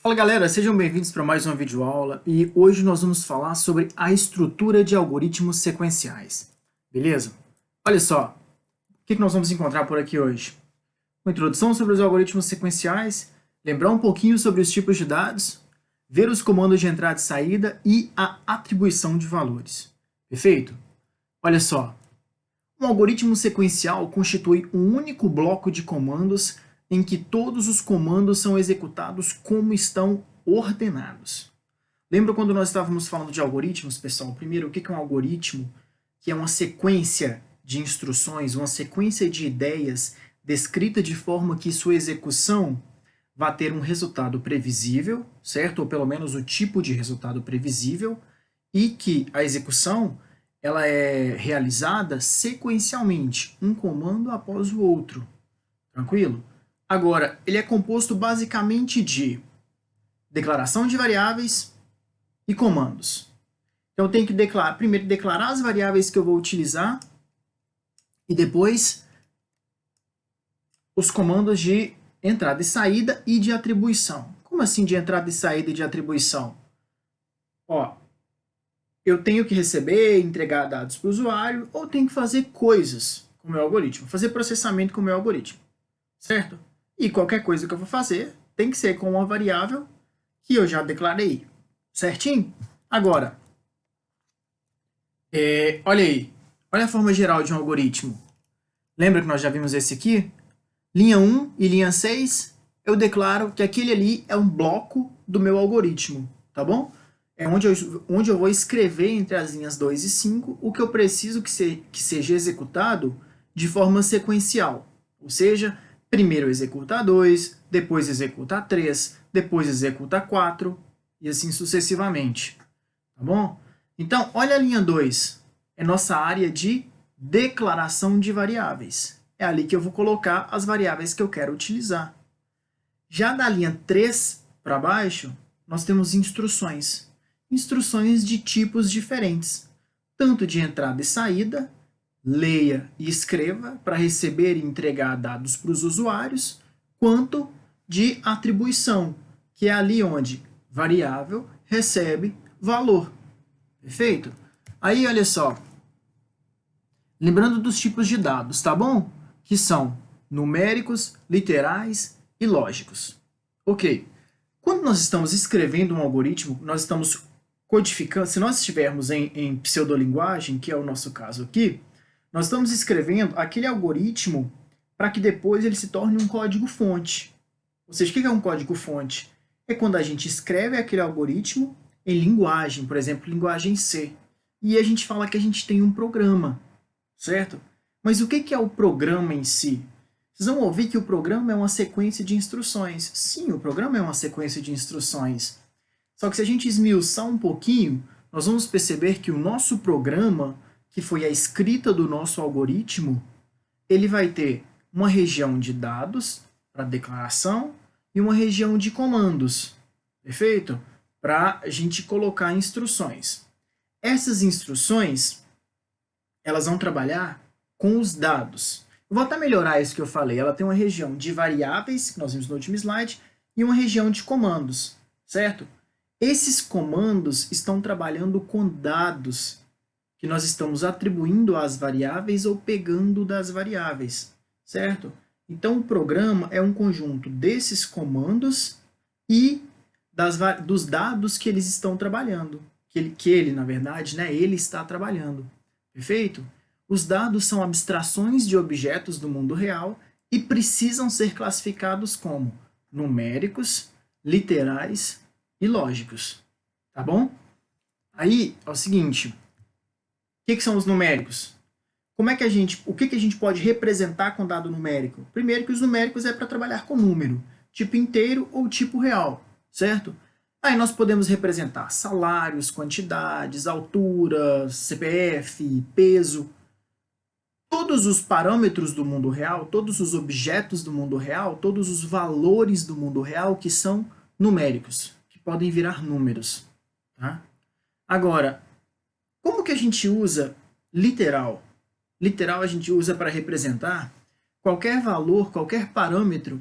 Fala galera, sejam bem-vindos para mais uma videoaula e hoje nós vamos falar sobre a estrutura de algoritmos sequenciais, beleza? Olha só, o que nós vamos encontrar por aqui hoje? Uma introdução sobre os algoritmos sequenciais, lembrar um pouquinho sobre os tipos de dados, ver os comandos de entrada e saída e a atribuição de valores, perfeito? Olha só, um algoritmo sequencial constitui um único bloco de comandos em que todos os comandos são executados como estão ordenados. Lembra quando nós estávamos falando de algoritmos, pessoal? Primeiro, o que é um algoritmo? Que é uma sequência de instruções, uma sequência de ideias descrita de forma que sua execução vá ter um resultado previsível, certo? Ou pelo menos o tipo de resultado previsível, e que a execução ela é realizada sequencialmente, um comando após o outro. Tranquilo? Agora, ele é composto basicamente de declaração de variáveis e comandos. Então, eu tenho que primeiro declarar as variáveis que eu vou utilizar e depois os comandos de entrada e saída e de atribuição. Como assim de entrada e saída e de atribuição? Ó, eu tenho que receber e entregar dados para o usuário ou tenho que fazer coisas com o meu algoritmo, fazer processamento com o meu algoritmo, certo? E qualquer coisa que eu vou fazer tem que ser com uma variável que eu já declarei, certinho? Agora, olha aí, olha a forma geral de um algoritmo. Lembra que nós já vimos esse aqui? Linha 1 e linha 6, eu declaro que aquele ali é um bloco do meu algoritmo, tá bom? É onde eu vou escrever entre as linhas 2 e 5 o que eu preciso que seja executado de forma sequencial, ou seja, primeiro executa 2, depois executa 3, depois executa 4 e assim sucessivamente, tá bom? Então, olha a linha 2, é nossa área de declaração de variáveis. É ali que eu vou colocar as variáveis que eu quero utilizar. Já da linha 3 para baixo, nós temos instruções. Instruções de tipos diferentes, tanto de entrada e saída, leia e escreva para receber e entregar dados para os usuários, quanto de atribuição, que é ali onde variável recebe valor. Perfeito? Aí, olha só. Lembrando dos tipos de dados, tá bom? Que são numéricos, literais e lógicos. Ok. Quando nós estamos escrevendo um algoritmo, nós estamos codificando, se nós estivermos em pseudolinguagem, que é o nosso caso aqui, nós estamos escrevendo aquele algoritmo para que depois ele se torne um código-fonte. Ou seja, o que é um código-fonte? É quando a gente escreve aquele algoritmo em linguagem, por exemplo, linguagem C, e a gente fala que a gente tem um programa, certo? Mas o que é o programa em si? Vocês vão ouvir que o programa é uma sequência de instruções. Sim, o programa é uma sequência de instruções. Só que se a gente esmiuçar um pouquinho, nós vamos perceber que o nosso programa, que foi a escrita do nosso algoritmo, ele vai ter uma região de dados para declaração e uma região de comandos, perfeito? Para a gente colocar instruções. Essas instruções, elas vão trabalhar com os dados. Eu vou até melhorar isso que eu falei. Ela tem uma região de variáveis, que nós vimos no último slide, e uma região de comandos, certo? Esses comandos estão trabalhando com dados que nós estamos atribuindo às variáveis ou pegando das variáveis, certo? Então, o programa é um conjunto desses comandos e dos dados que eles estão trabalhando. Que ele, na verdade, né, ele está trabalhando. Perfeito? Os dados são abstrações de objetos do mundo real e precisam ser classificados como numéricos, literais e lógicos. Tá bom? Aí, é o seguinte, o que são os numéricos? O que a gente pode representar com dado numérico? Primeiro que os numéricos é para trabalhar com número, tipo inteiro ou tipo real, certo? Aí nós podemos representar salários, quantidades, altura, CPF, peso. Todos os parâmetros do mundo real, todos os objetos do mundo real, todos os valores do mundo real que são numéricos, que podem virar números. Tá? Agora, como que a gente usa literal? Literal a gente usa para representar qualquer valor, qualquer parâmetro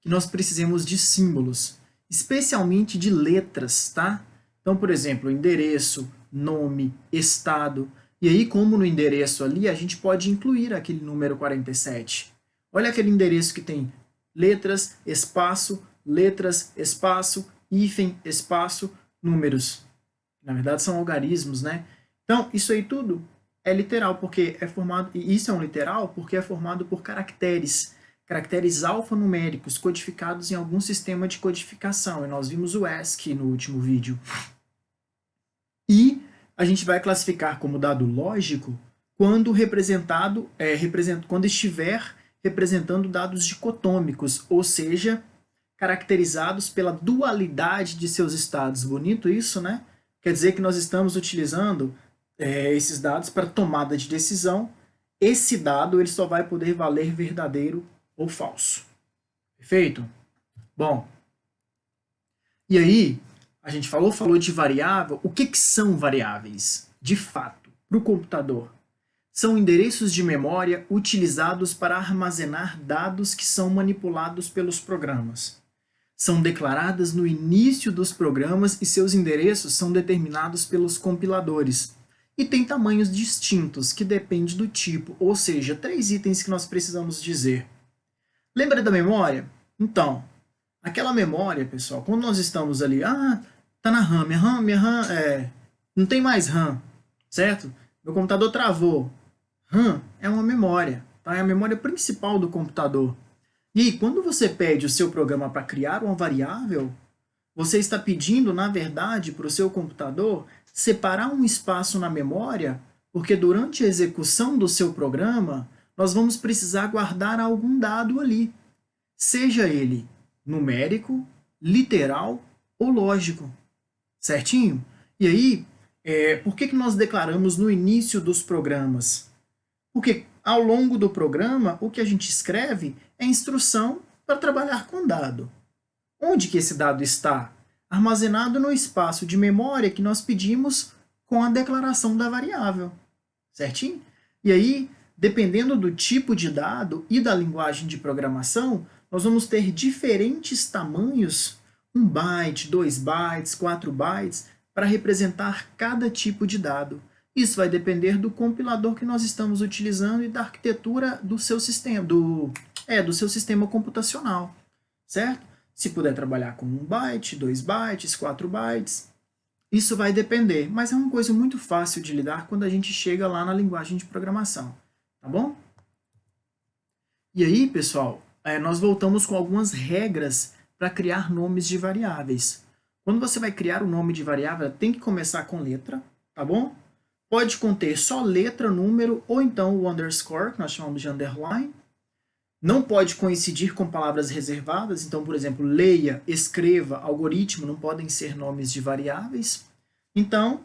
que nós precisemos de símbolos. especialmente de letras, tá? Então, por exemplo, endereço, nome, estado. E aí, como no endereço ali, a gente pode incluir aquele número 47. Olha aquele endereço que tem letras, espaço, hífen, espaço, números. Na verdade, são algarismos, né? Então, isso aí tudo é literal, porque é formado, e isso é um literal porque é formado por caracteres alfanuméricos codificados em algum sistema de codificação. E nós vimos o ASCII no último vídeo. E a gente vai classificar como dado lógico quando quando estiver representando dados dicotômicos, ou seja, caracterizados pela dualidade de seus estados. Bonito isso, né? Quer dizer que nós estamos utilizando esses dados para tomada de decisão. Esse dado ele só vai poder valer verdadeiro ou falso. Perfeito? Bom, e aí, a gente falou de variável. O que são variáveis? De fato, para o computador, são endereços de memória utilizados para armazenar dados que são manipulados pelos programas. São declaradas no início dos programas e seus endereços são determinados pelos compiladores. E tem tamanhos distintos, que depende do tipo, ou seja, 3 itens que nós precisamos dizer. Lembra da memória? Então, aquela memória, pessoal, quando nós estamos ali, tá na RAM, minha RAM não tem mais RAM, certo? Meu computador travou. RAM é uma memória, tá? É a memória principal do computador. E aí, quando você pede o seu programa para criar uma variável, você está pedindo, na verdade, para o seu computador separar um espaço na memória, porque durante a execução do seu programa, nós vamos precisar guardar algum dado ali, seja ele numérico, literal ou lógico, certinho? E aí, por que nós declaramos no início dos programas? Porque ao longo do programa, o que a gente escreve é instrução para trabalhar com dado. Onde que esse dado está? Armazenado no espaço de memória que nós pedimos com a declaração da variável, certinho? E aí, dependendo do tipo de dado e da linguagem de programação, nós vamos ter diferentes tamanhos, 1 byte, 2 bytes, 4 bytes, para representar cada tipo de dado. Isso vai depender do compilador que nós estamos utilizando e da arquitetura do seu sistema, do seu sistema computacional, certo? Se puder trabalhar com 1 byte, 2 bytes, 4 bytes, isso vai depender, mas é uma coisa muito fácil de lidar quando a gente chega lá na linguagem de programação, tá bom? E aí, pessoal, nós voltamos com algumas regras para criar nomes de variáveis. Quando você vai criar um nome de variável, tem que começar com letra, tá bom? Pode conter só letra, número, ou então o underscore, que nós chamamos de underline. Não pode coincidir com palavras reservadas, então, por exemplo, leia, escreva, algoritmo não podem ser nomes de variáveis. Então,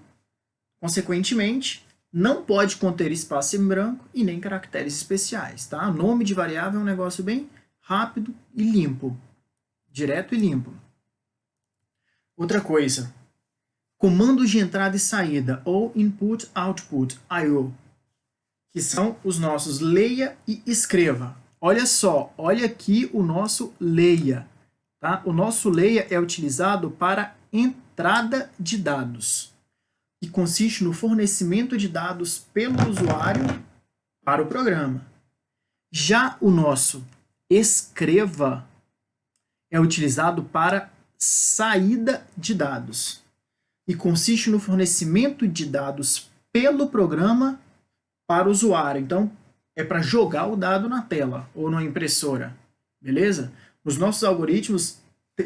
consequentemente, não pode conter espaço em branco e nem caracteres especiais, tá? Nome de variável é um negócio bem rápido e limpo, direto e limpo. Outra coisa, comandos de entrada e saída, ou input, output, I/O, que são os nossos leia e escreva. Olha só, olha aqui o nosso leia. Tá? O nosso leia é utilizado para entrada de dados, que consiste no fornecimento de dados pelo usuário para o programa. Já o nosso escreva é utilizado para saída de dados, e consiste no fornecimento de dados pelo programa para o usuário. Então, é para jogar o dado na tela ou na impressora, beleza? Os nossos algoritmos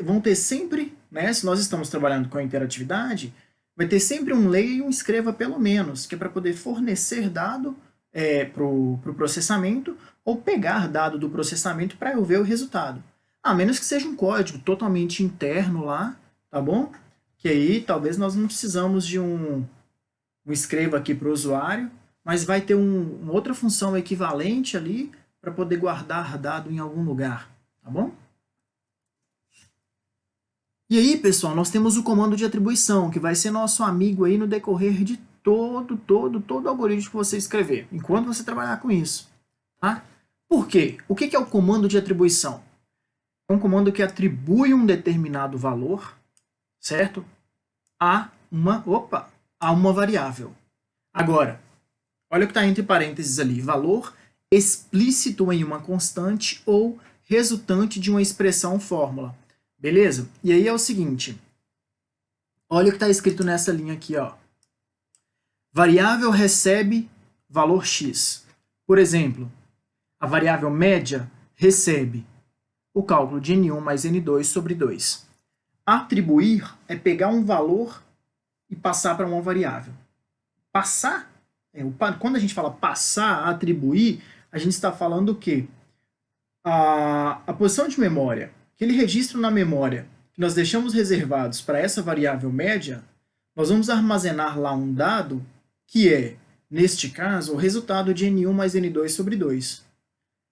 vão ter sempre, né, se nós estamos trabalhando com a interatividade, vai ter sempre um leia e um escreva pelo menos, que é para poder fornecer dado para o processamento ou pegar dado do processamento para eu ver o resultado. A menos que seja um código totalmente interno lá, tá bom? Que aí talvez nós não precisamos de um escreva aqui para o usuário, mas vai ter uma outra função equivalente ali para poder guardar dado em algum lugar, tá bom? E aí, pessoal, nós temos o comando de atribuição, que vai ser nosso amigo aí no decorrer de todo algoritmo que você escrever, enquanto você trabalhar com isso, tá? Por quê? O que é o comando de atribuição? É um comando que atribui um determinado valor, certo? A uma variável. Agora, olha o que está entre parênteses ali. Valor explícito em uma constante ou resultante de uma expressão fórmula. Beleza? E aí é o seguinte. Olha o que está escrito nessa linha aqui, ó. Variável recebe valor x. Por exemplo, a variável média recebe o cálculo de N1 mais N2 sobre 2. Atribuir é pegar um valor e passar para uma variável. Passar, quando a gente fala passar, atribuir, a gente está falando o quê? A posição de memória, aquele registro na memória que nós deixamos reservados para essa variável média, nós vamos armazenar lá um dado que é, neste caso, o resultado de N1 mais N2 sobre 2.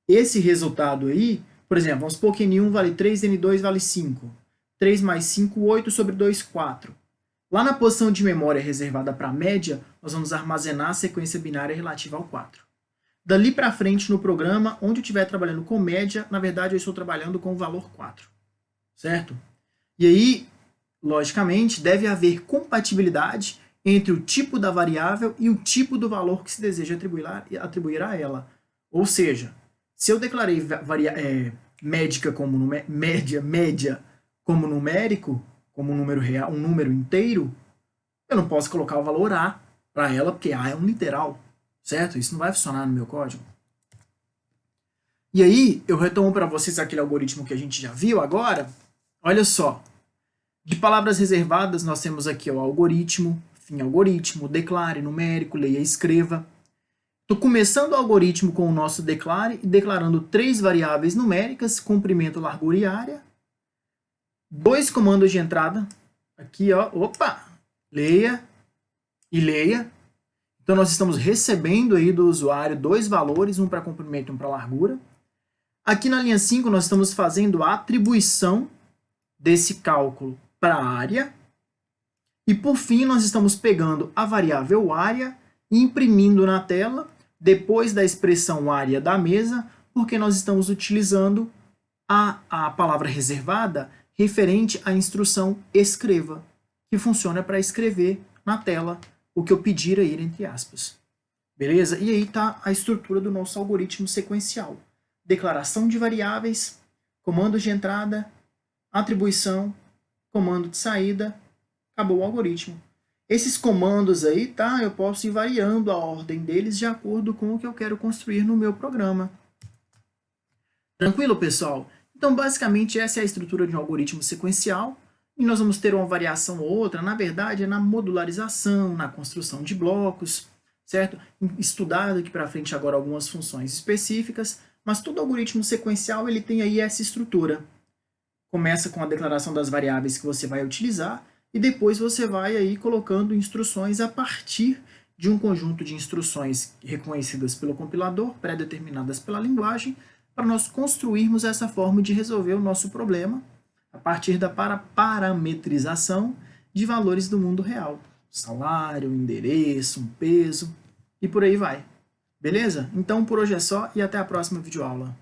Esse resultado aí, por exemplo, vamos supor que N1 vale 3, N2 vale 5. 3 mais 5, 8 sobre 2, 4. Lá na posição de memória reservada para a média, nós vamos armazenar a sequência binária relativa ao 4. Dali para frente no programa, onde eu estiver trabalhando com média, na verdade eu estou trabalhando com o valor 4. Certo? E aí, logicamente, deve haver compatibilidade entre o tipo da variável e o tipo do valor que se deseja atribuir a ela. Ou seja, se eu declarei média como numérico, como um número real, um número inteiro, eu não posso colocar o valor A para ela, porque A é um literal, certo? Isso não vai funcionar no meu código. E aí, eu retomo para vocês aquele algoritmo que a gente já viu agora. Olha só. De palavras reservadas, nós temos aqui o algoritmo, fim algoritmo, declare, numérico, leia, escreva. Estou começando o algoritmo com o nosso declare e declarando 3 variáveis numéricas, comprimento, largura e área. 2 comandos de entrada. Aqui, ó, leia e leia. Então, nós estamos recebendo aí do usuário 2 valores, um para comprimento e um para largura. Aqui na linha 5, nós estamos fazendo a atribuição desse cálculo para a área. E, por fim, nós estamos pegando a variável área e imprimindo na tela, depois da expressão área da mesa, porque nós estamos utilizando a palavra reservada referente à instrução escreva, que funciona para escrever na tela o que eu pedir aí, entre aspas. Beleza? E aí está a estrutura do nosso algoritmo sequencial. Declaração de variáveis, comandos de entrada, atribuição, comando de saída, acabou o algoritmo. Esses comandos aí, tá? Eu posso ir variando a ordem deles de acordo com o que eu quero construir no meu programa. Tranquilo, pessoal? Então, basicamente, essa é a estrutura de um algoritmo sequencial. E nós vamos ter uma variação ou outra, na verdade, é na modularização, na construção de blocos, certo? Estudado aqui para frente agora algumas funções específicas, mas todo algoritmo sequencial ele tem aí essa estrutura. Começa com a declaração das variáveis que você vai utilizar e depois você vai aí colocando instruções a partir de um conjunto de instruções reconhecidas pelo compilador, pré-determinadas pela linguagem, para nós construirmos essa forma de resolver o nosso problema a partir da parametrização de valores do mundo real. Salário, um endereço, um peso e por aí vai. Beleza? Então por hoje é só e até a próxima videoaula.